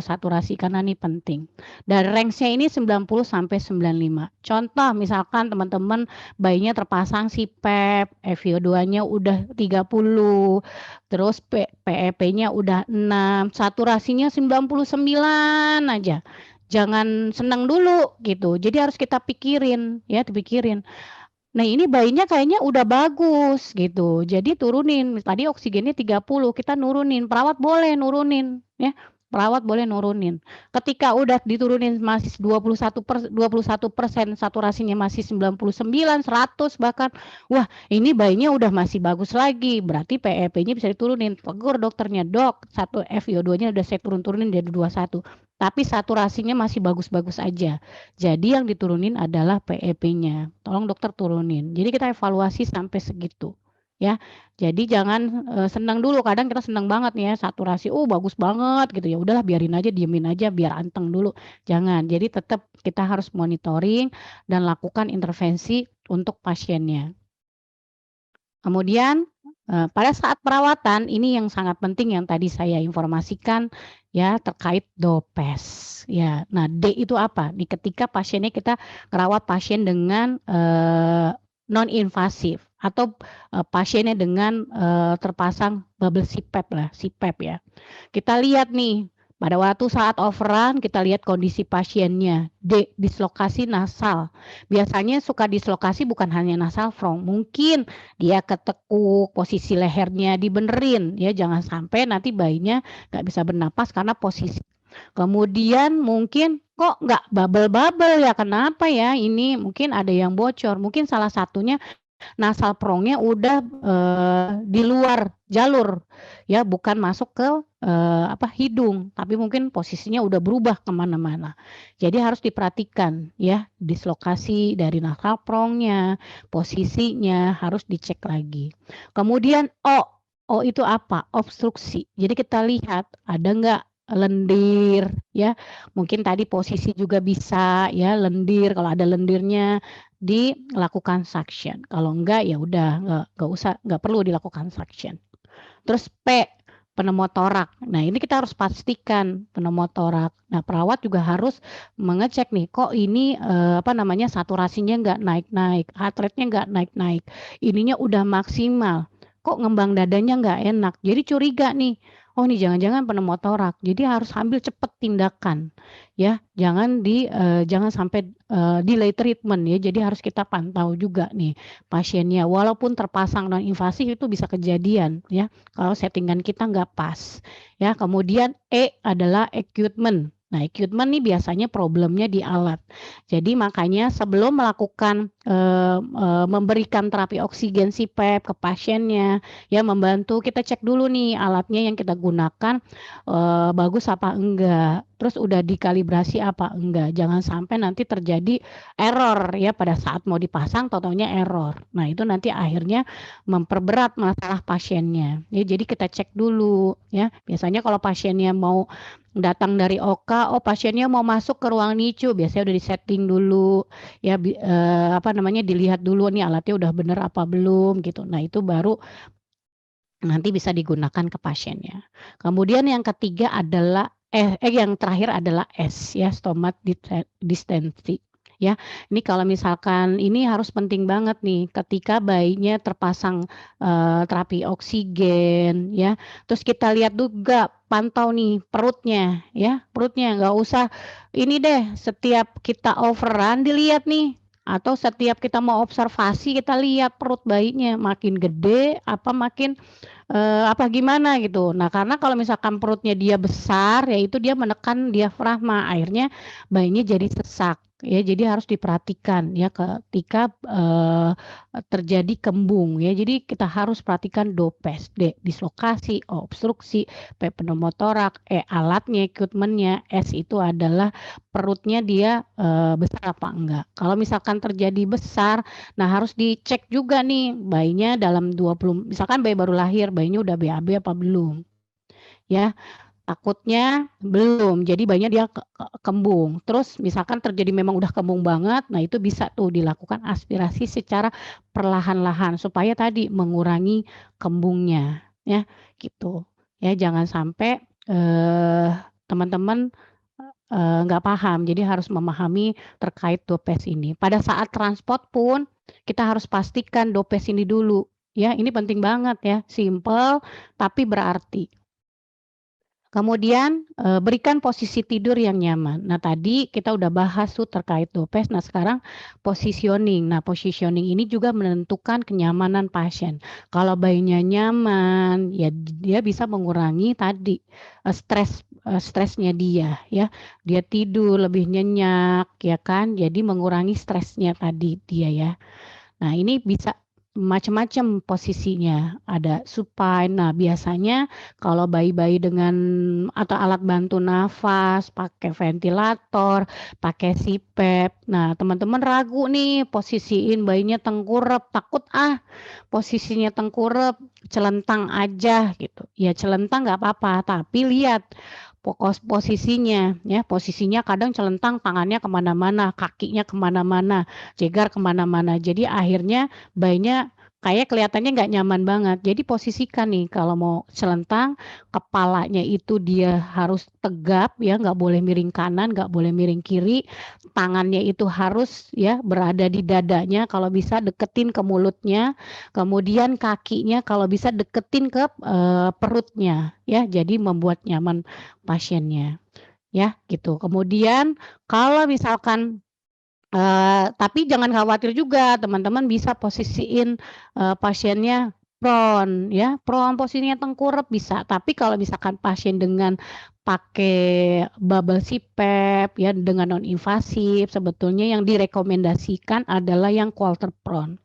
saturasi karena ini penting. Dan range-nya ini 90 sampai 95. Contoh misalkan teman-teman bayinya terpasang CPAP, FiO2-nya udah 30, terus PEP-nya udah 6, saturasinya 99 aja. Jangan senang dulu gitu. Jadi harus kita pikirin ya, dipikirin. Nah, ini bayinya kayaknya udah bagus gitu. Jadi turunin, tadi oksigennya 30, kita nurunin, perawat boleh nurunin ya. Perawat boleh nurunin. Ketika udah diturunin masih 21%, saturasinya masih 99, 100 bahkan. Wah, ini bayinya udah masih bagus lagi. Berarti PEP-nya bisa diturunin. Tegur dokternya, "Dok, satu FiO2-nya udah saya turunin jadi 21, tapi saturasinya masih bagus-bagus aja." Jadi yang diturunin adalah PEP-nya. Tolong dokter turunin. Jadi kita evaluasi sampai segitu ya. Jadi jangan senang dulu, kadang kita senang banget nih ya saturasi, bagus banget gitu ya. Udahlah biarin aja, diemin aja biar anteng dulu. Jangan. Jadi tetap kita harus monitoring dan lakukan intervensi untuk pasiennya. Kemudian pada saat perawatan ini yang sangat penting yang tadi saya informasikan ya terkait dopes ya. Nah, D itu apa? Di ketika pasiennya kita merawat pasien dengan non invasif atau pasiennya dengan terpasang bubble CPAP lah, CPAP ya. Kita lihat nih pada waktu saat overrun kita lihat kondisi pasiennya. D, dislokasi nasal. Biasanya suka dislokasi bukan hanya nasal front, mungkin dia ketekuk, posisi lehernya dibenerin ya, jangan sampai nanti bayinya nggak bisa bernapas karena posisi. Kemudian mungkin kok nggak bubble-bubble ya, kenapa ya ini, mungkin ada yang bocor, mungkin salah satunya nasal prongnya udah di luar jalur ya, bukan masuk ke hidung, tapi mungkin posisinya udah berubah kemana-mana. Jadi harus diperhatikan ya, dislokasi dari nasal prongnya, posisinya harus dicek lagi. Kemudian O itu apa? Obstruksi. Jadi kita lihat ada nggak lendir ya, mungkin tadi posisi juga bisa ya, lendir, kalau ada lendirnya dilakukan suction, kalau enggak ya udah nggak perlu dilakukan suction. Terus P, pneumotorak. Nah, ini kita harus pastikan pneumotorak. Nah, perawat juga harus mengecek nih, kok ini saturasinya nggak naik-naik, heart rate-nya nggak naik-naik, ininya udah maksimal, kok ngembang dadanya nggak enak. Jadi curiga nih, oh nih jangan-jangan pneumotorak. Jadi harus ambil cepat tindakan ya, jangan sampai delay treatment ya. Jadi harus kita pantau juga nih pasiennya, walaupun terpasang non invasif itu bisa kejadian ya kalau settingan kita nggak pas ya. Kemudian E adalah equipment. Nah, equipment nih biasanya problemnya di alat. Jadi makanya sebelum melakukan memberikan terapi oksigen CPAP ke pasiennya, ya membantu kita cek dulu nih alatnya yang kita gunakan, bagus apa enggak, terus udah dikalibrasi apa enggak, jangan sampai nanti terjadi error ya pada saat mau dipasang tau-taunya error. Nah itu nanti akhirnya memperberat masalah pasiennya, ya jadi kita cek dulu ya, biasanya kalau pasiennya mau datang dari OK, oh pasiennya mau masuk ke ruang NICU, biasanya udah di-setting dulu, ya dilihat dulu nih alatnya udah bener apa belum gitu. Nah itu baru nanti bisa digunakan ke pasiennya. Kemudian yang ketiga adalah yang terakhir adalah S ya, stomach distensi. Ya, ini kalau misalkan ini harus penting banget nih ketika bayinya terpasang terapi oksigen ya. Terus kita lihat juga pantau nih perutnya ya, perutnya nggak usah ini deh setiap kita overrun dilihat nih atau setiap kita mau observasi kita lihat perut bayinya makin gede apa makin apa gimana gitu. Nah, karena kalau misalkan perutnya dia besar, ya itu dia menekan diafragma, akhirnya bayinya jadi sesak, ya. Jadi harus diperhatikan ya ketika, terjadi kembung ya. Jadi kita harus perhatikan dopes, dislokasi, obstruksi, pneumotoraks, alatnya, equipment-nya, S itu adalah perutnya dia, besar apa enggak. Kalau misalkan terjadi besar, nah harus dicek juga nih bayinya dalam 20 misalkan bayi baru lahir, bayinya udah BAB apa belum, ya. Takutnya belum, jadi bayinya dia kembung. Terus misalkan terjadi memang udah kembung banget, nah itu bisa tuh dilakukan aspirasi secara perlahan-lahan supaya tadi mengurangi kembungnya, ya gitu. Ya jangan sampai, teman-teman, nggak paham, jadi harus memahami terkait dopes ini. Pada saat transport pun kita harus pastikan dopes ini dulu, ya ini penting banget ya, simpel tapi berarti. Kemudian, berikan posisi tidur yang nyaman. Nah tadi kita udah bahas tuh terkait dopes, nah sekarang positioning. Nah positioning ini juga menentukan kenyamanan pasien. Kalau bayinya nyaman, ya dia bisa mengurangi tadi, stresnya dia ya. Dia tidur lebih nyenyak ya kan, jadi mengurangi stresnya tadi dia ya. Nah ini bisa macam-macam posisinya, ada supine. Nah biasanya kalau bayi-bayi dengan atau alat bantu nafas, pakai ventilator, pakai CPAP. Nah teman-teman ragu nih posisiin bayinya tengkurap, takut posisinya tengkurap, celentang aja gitu. Ya celentang nggak apa-apa, tapi lihat posisinya ya, posisinya kadang celentang tangannya kemana-mana, kakinya kemana-mana, jegar kemana-mana. Jadi akhirnya bayinya kayak kelihatannya nggak nyaman banget. Jadi posisikan nih kalau mau celentang, kepalanya itu dia harus tegap ya, nggak boleh miring kanan, nggak boleh miring kiri, tangannya itu harus ya berada di dadanya, kalau bisa deketin ke mulutnya, kemudian kakinya kalau bisa deketin ke, perutnya ya, jadi membuat nyaman pasiennya, ya gitu. Kemudian kalau misalkan tapi jangan khawatir juga teman-teman bisa posisiin, pasiennya prone ya, prone posisinya tengkurap bisa, tapi kalau misalkan pasien dengan pakai bubble CPAP ya dengan non invasif sebetulnya yang direkomendasikan adalah yang quarter prone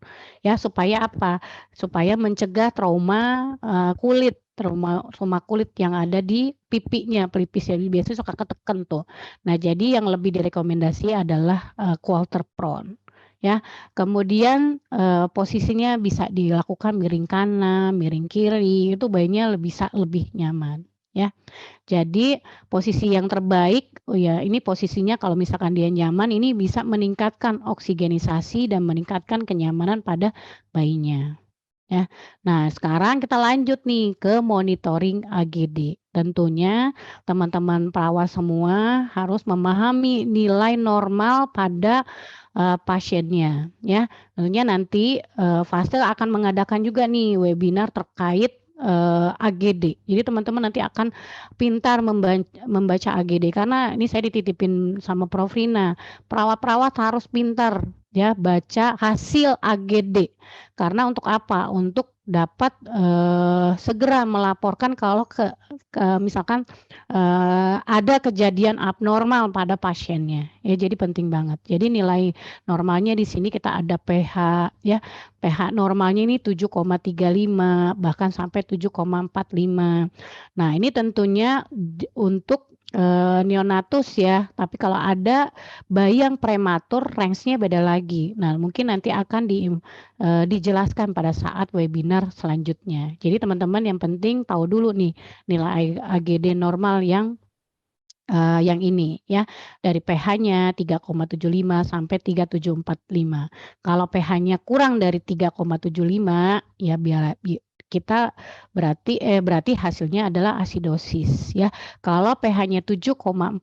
ya, supaya apa? Supaya mencegah trauma, kulit, trauma kulit yang ada di pipinya, pelipis ya, biasanya suka ketekan tuh. Nah, jadi yang lebih direkomendasi adalah, quarter prone, ya. Kemudian, posisinya bisa dilakukan miring kanan, miring kiri, itu bayinya bisa lebih nyaman, ya. Jadi posisi yang terbaik ini posisinya kalau misalkan dia nyaman, ini bisa meningkatkan oksigenisasi dan meningkatkan kenyamanan pada bayinya. Ya. Nah, sekarang kita lanjut nih ke monitoring AGD. Tentunya teman-teman perawat semua harus memahami nilai normal pada, pasiennya ya. Tentunya nanti, Fase akan mengadakan juga nih webinar terkait, AGD. Jadi teman-teman nanti akan pintar membaca AGD karena ini saya dititipin sama Prof. Rina, perawat-perawat harus pintar ya baca hasil AGD. Karena untuk apa? Untuk dapat segera melaporkan kalau misalkan ada kejadian abnormal pada pasiennya. Ya, jadi penting banget. Jadi nilai normalnya di sini kita ada pH ya. pH normalnya ini 7,35 bahkan sampai 7,45. Nah, ini tentunya untuk neonatus ya. Tapi kalau ada bayi yang prematur range-nya beda lagi. Nah, mungkin nanti akan dijelaskan pada saat webinar selanjutnya. Jadi teman-teman yang penting tahu dulu nih nilai AGD normal yang ini ya, dari pH-nya 3,75 sampai 3,745. Kalau pH-nya kurang dari 3,75 ya kita berarti hasilnya adalah asidosis ya. Kalau pH-nya 7,45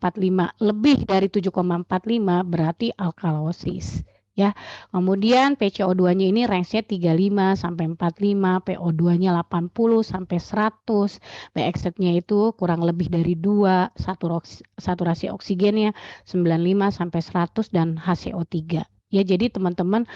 lebih dari 7,45 berarti alkalosis ya. Kemudian PCO2-nya ini range-nya 35 sampai 45, PO2-nya 80 sampai 100. P-exit-nya itu kurang lebih dari 2, saturasi oksigennya 95 sampai 100 dan HCO3. Ya, jadi teman-teman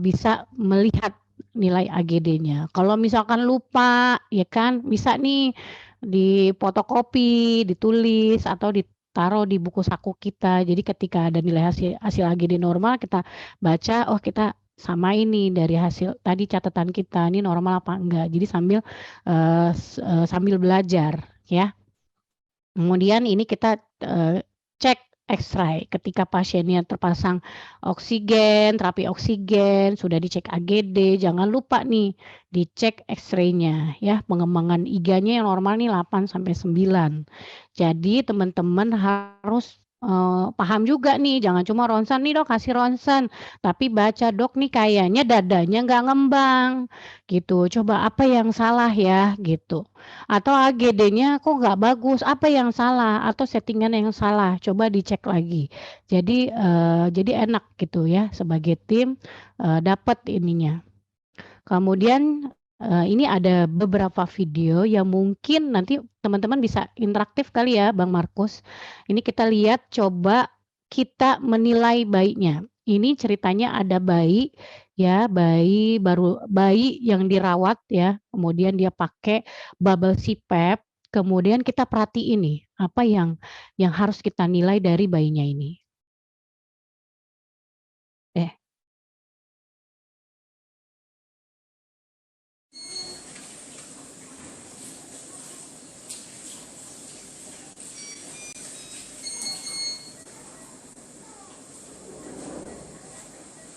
bisa melihat nilai AGD-nya. Kalau misalkan lupa, ya kan, bisa nih difotokopi, ditulis atau ditaruh di buku saku kita. Jadi ketika ada nilai hasil AGD normal kita baca, oh kita sama ini dari hasil tadi catatan kita ini normal apa enggak. Jadi sambil belajar ya. Kemudian ini kita cek X-ray ketika pasiennya terpasang oksigen, terapi oksigen, sudah dicek AGD, jangan lupa nih dicek X-ray-nya ya, pengembangan IGA-nya yang normal nih 8 sampai 9. Jadi teman-teman harus paham juga nih, jangan cuma ronsen nih dok kasih ronsen, tapi baca dok nih kayaknya dadanya nggak ngembang gitu. Coba apa yang salah ya gitu. Atau AGD-nya kok nggak bagus, apa yang salah atau settingan yang salah, coba dicek lagi. Jadi enak gitu ya sebagai tim dapat ininya. Kemudian ini ada beberapa video yang mungkin nanti teman-teman bisa interaktif kali ya Bang Markus. Ini kita lihat coba kita menilai bayinya. Ini ceritanya ada bayi ya, bayi yang dirawat ya, kemudian dia pakai bubble CPAP, kemudian kita perhatiin nih apa yang harus kita nilai dari bayinya ini.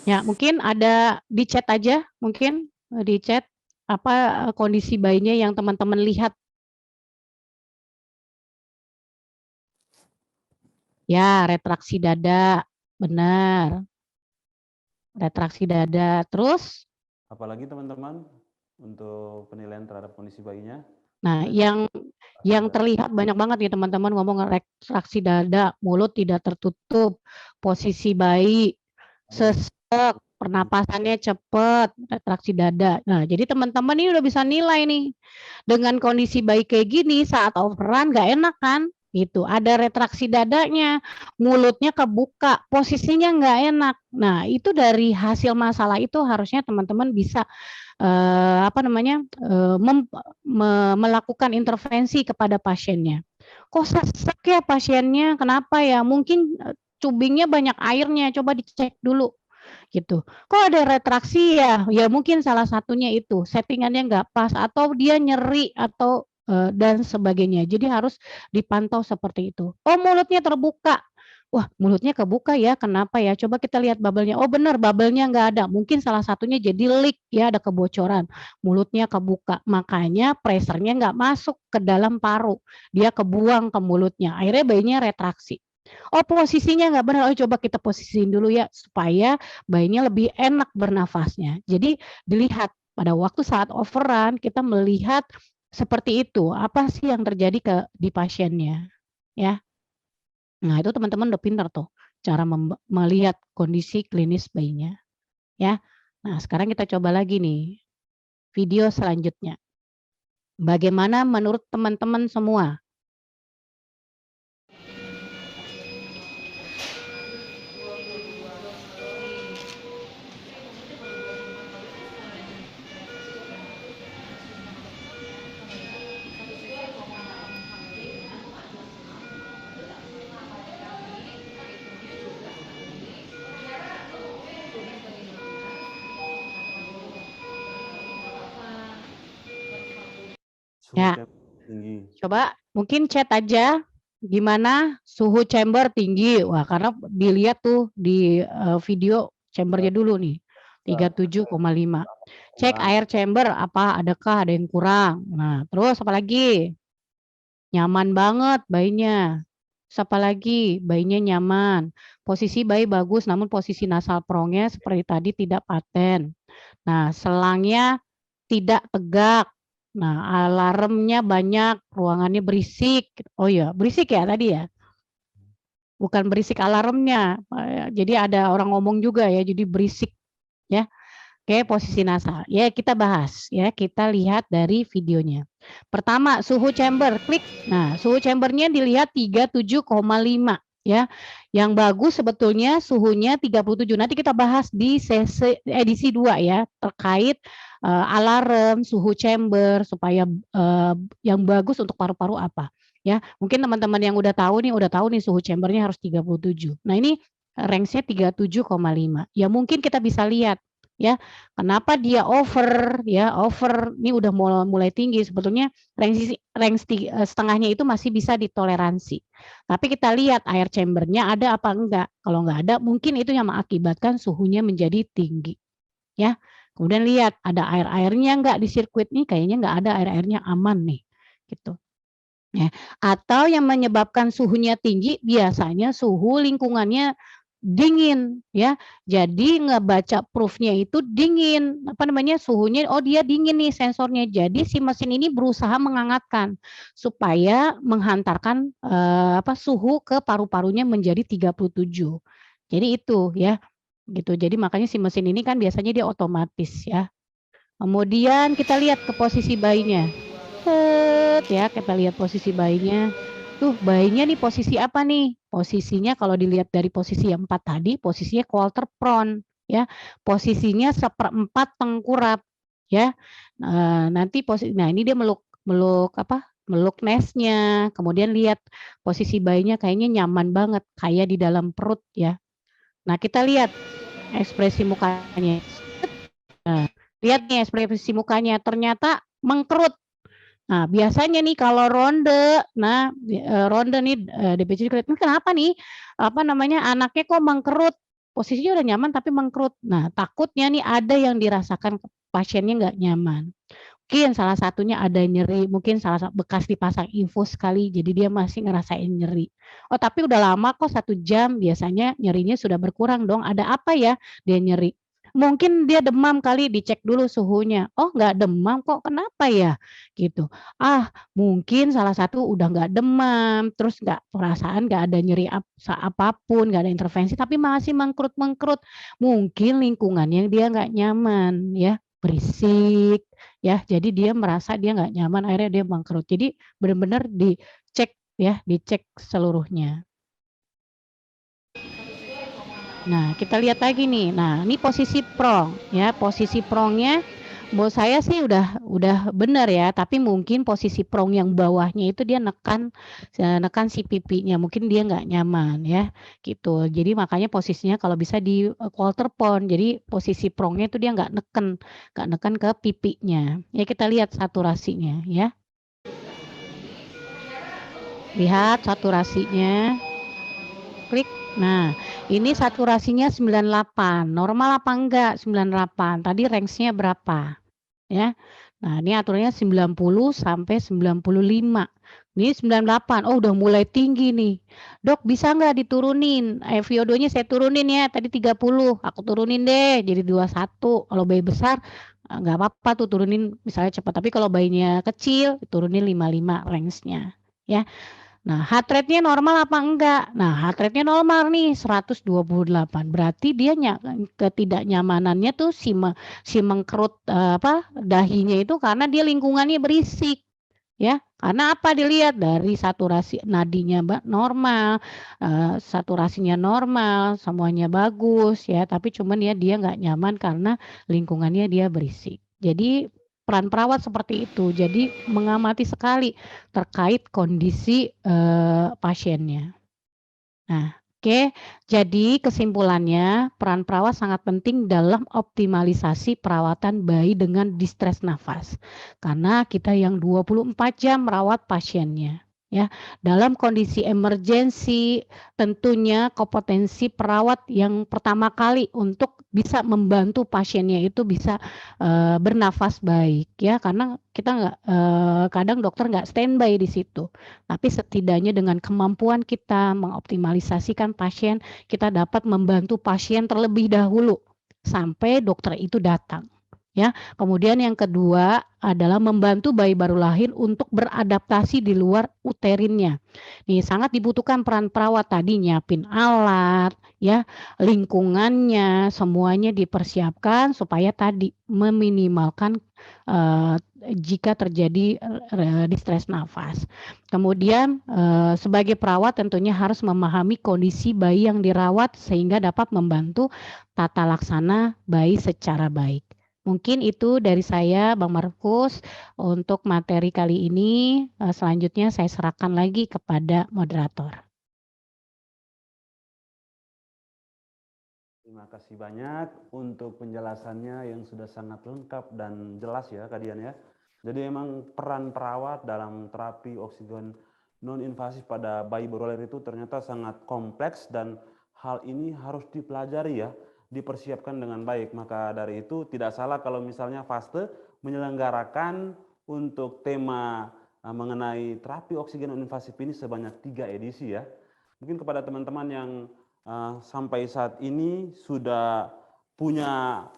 Ya, mungkin ada di chat aja, mungkin di chat apa kondisi bayinya yang teman-teman lihat. Ya, retraksi dada, benar. Retraksi dada, terus? Apalagi teman-teman untuk penilaian terhadap kondisi bayinya? Nah, yang terlihat banyak banget ya teman-teman ngomong retraksi dada, mulut tidak tertutup, posisi bayi, sesek, pernapasannya cepat, retraksi dada. Nah, jadi teman-teman ini udah bisa nilai nih. Dengan kondisi bayi kayak gini saat overrun nggak enak kan? Gitu. Ada retraksi dadanya, mulutnya kebuka, posisinya nggak enak. Nah, itu dari hasil masalah itu harusnya teman-teman bisa melakukan intervensi kepada pasiennya. Kok sesek ya pasiennya? Kenapa ya? Mungkin cubingnya banyak airnya. Coba dicek dulu gitu. Kok ada retraksi ya? Ya mungkin salah satunya itu settingannya nggak pas atau dia nyeri atau dan sebagainya. Jadi harus dipantau seperti itu. Oh mulutnya terbuka. Wah mulutnya kebuka ya, kenapa ya? Coba kita lihat bubble-nya. Oh benar bubble-nya nggak ada. Mungkin salah satunya jadi leak ya, ada kebocoran. Mulutnya kebuka, makanya pressure-nya nggak masuk ke dalam paru. Dia kebuang ke mulutnya. Akhirnya bayinya retraksi. Oh posisinya nggak benar, oh coba kita posisiin dulu ya supaya bayinya lebih enak bernafasnya. Jadi dilihat pada waktu saat overrun kita melihat seperti itu, apa sih yang terjadi di pasiennya ya. Nah itu teman-teman udah pintar tuh cara melihat kondisi klinis bayinya ya. Nah sekarang kita coba lagi nih video selanjutnya. Bagaimana menurut teman-teman semua? Suhu Ya, chamber tinggi. coba mungkin chat aja gimana suhu chamber tinggi. Wah, karena dilihat tuh di video chambernya dulu nih, 37,5. Cek air chamber adakah ada yang kurang. Nah, terus apa lagi? Nyaman banget bayinya. Terus apa lagi? Bayinya nyaman. Posisi bayi bagus namun posisi nasal prongnya seperti tadi tidak paten. Nah, selangnya tidak tegak. Nah, alarmnya banyak, ruangannya berisik. Oh iya, berisik ya tadi ya? Bukan berisik alarmnya. Jadi ada orang ngomong juga ya, jadi berisik ya. Oke, posisi nasal. Ya, kita bahas ya, kita lihat dari videonya. Pertama, suhu chamber, klik. Nah, suhu chambernya dilihat 37,5 ya. Yang bagus sebetulnya suhunya 37. Nanti kita bahas di sesi edisi 2 ya, terkait alarm, suhu chamber supaya yang bagus untuk paru-paru apa ya. Mungkin teman-teman yang udah tahu nih suhu chambernya harus 37. Nah, ini range-nya 37,5. Ya mungkin kita bisa lihat ya, kenapa dia over ya, over ini udah mulai tinggi sebetulnya range setengahnya itu masih bisa ditoleransi. Tapi kita lihat air chambernya ada apa enggak. Kalau enggak ada mungkin itu yang mengakibatkan suhunya menjadi tinggi. Ya. Kemudian lihat ada air-airnya enggak di sirkuit nih, kayaknya enggak ada air-airnya aman nih. Gitu. Ya. Atau yang menyebabkan suhunya tinggi biasanya suhu lingkungannya dingin ya. Jadi ngebaca proofnya itu dingin, suhunya oh dia dingin nih sensornya. Jadi si mesin ini berusaha menghangatkan supaya menghantarkan suhu ke paru-parunya menjadi 37. Jadi itu ya. Gitu. Jadi makanya si mesin ini kan biasanya dia otomatis ya. Kemudian kita lihat ke posisi bayinya. Ya, kita lihat posisi bayinya. Tuh, bayinya nih posisi apa nih? Posisinya kalau dilihat dari posisi yang 4 tadi, posisinya quarter prone, ya. Posisinya 1/4 tengkurap, ya. Nanti ini dia meluk nestnya, kemudian lihat posisi bayinya kayaknya nyaman banget, kayak di dalam perut, ya. Nah, kita lihat ekspresi mukanya. Nah, lihat nih ekspresi mukanya, ternyata mengkerut. Nah, biasanya nih kalau ronde, ronde nih DPC kenapa nih? Anaknya kok mengkerut? Posisinya udah nyaman tapi mengkerut. Nah, takutnya nih ada yang dirasakan pasiennya nggak nyaman. Mungkin salah satunya ada nyeri, mungkin bekas dipasang infus kali, jadi dia masih ngerasain nyeri. Oh, tapi udah lama kok 1 jam, biasanya nyerinya sudah berkurang dong. Ada apa ya dia nyeri? Mungkin dia demam kali, dicek dulu suhunya. Oh, nggak demam kok, kenapa ya? Gitu. Mungkin salah satu udah nggak demam, terus perasaan nggak ada nyeri apapun, nggak ada intervensi, tapi masih mengkerut-mengkerut. Mungkin lingkungannya dia nggak nyaman, ya, berisik, ya. Jadi dia merasa dia nggak nyaman, akhirnya dia mengkerut. Jadi benar-benar dicek, ya, dicek seluruhnya. Nah, kita lihat lagi nih. Nah, ini posisi prong, ya. Posisi prongnya menurut saya sih udah benar ya, tapi mungkin posisi prong yang bawahnya itu dia nekan si pipinya, mungkin dia nggak nyaman ya, gitu. Jadi makanya posisinya kalau bisa di quarter pound, jadi posisi prongnya itu dia nggak neken ke pipinya. Ya kita lihat saturasinya ya. Lihat saturasinya. Klik. Nah, ini saturasinya 98. Normal apa enggak 98? Tadi range-nya berapa? Ya. Nah, ini aturannya 90 sampai 95. Ini 98. Oh, udah mulai tinggi nih. Dok, bisa nggak diturunin? VO2-nya saya turunin ya. Tadi 30. Aku turunin deh jadi 21. Kalau bayi besar nggak apa-apa tuh turunin misalnya cepat. Tapi kalau bayinya kecil turunin 55 range-nya. Ya. Nah, heart rate-nya normal apa enggak? Nah, heart rate-nya normal nih 128. Berarti dia ketidaknyamanannya tuh si mengkerut dahinya itu karena dia lingkungannya berisik. Ya, karena apa dilihat dari saturasi nadinya normal, saturasinya normal, semuanya bagus ya, tapi cuman ya dia nggak nyaman karena lingkungannya dia berisik. Jadi peran perawat seperti itu. Jadi mengamati sekali terkait kondisi pasiennya. Nah, Oke, jadi kesimpulannya peran perawat sangat penting dalam optimalisasi perawatan bayi dengan distres nafas. Karena kita yang 24 jam merawat pasiennya, ya. Dalam kondisi emergensi tentunya kompetensi perawat yang pertama kali untuk bisa membantu pasiennya itu bisa, bernafas baik ya, karena kita nggak kadang dokter nggak standby di situ. Tapi setidaknya dengan kemampuan kita mengoptimalisasikan pasien, kita dapat membantu pasien terlebih dahulu sampai dokter itu datang, ya. Kemudian yang kedua adalah membantu bayi baru lahir untuk beradaptasi di luar uterinnya. Nih sangat dibutuhkan peran perawat tadi nyiapin alat, ya, lingkungannya, semuanya dipersiapkan supaya tadi meminimalkan, eee, jika terjadi, distres nafas. Kemudian, sebagai perawat tentunya harus memahami kondisi bayi yang dirawat sehingga dapat membantu tata laksana bayi secara baik. Mungkin itu dari saya Bang Markus untuk materi kali ini, selanjutnya saya serahkan lagi kepada moderator. Terima kasih banyak untuk penjelasannya yang sudah sangat lengkap dan jelas ya Kak Dian ya. Jadi emang peran perawat dalam terapi oksigen non-invasif pada bayi baru lahir itu ternyata sangat kompleks dan hal ini harus dipelajari ya, dipersiapkan dengan baik. Maka dari itu tidak salah kalau misalnya FASTE menyelenggarakan untuk tema mengenai terapi oksigen non-invasif ini sebanyak 3 edisi ya. Mungkin kepada teman-teman yang sampai saat ini sudah punya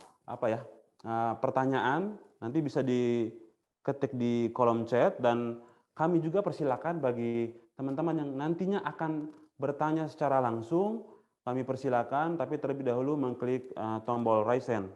pertanyaan, nanti bisa diketik di kolom chat dan kami juga persilakan bagi teman-teman yang nantinya akan bertanya secara langsung, kami persilakan tapi terlebih dahulu mengklik tombol raise hand.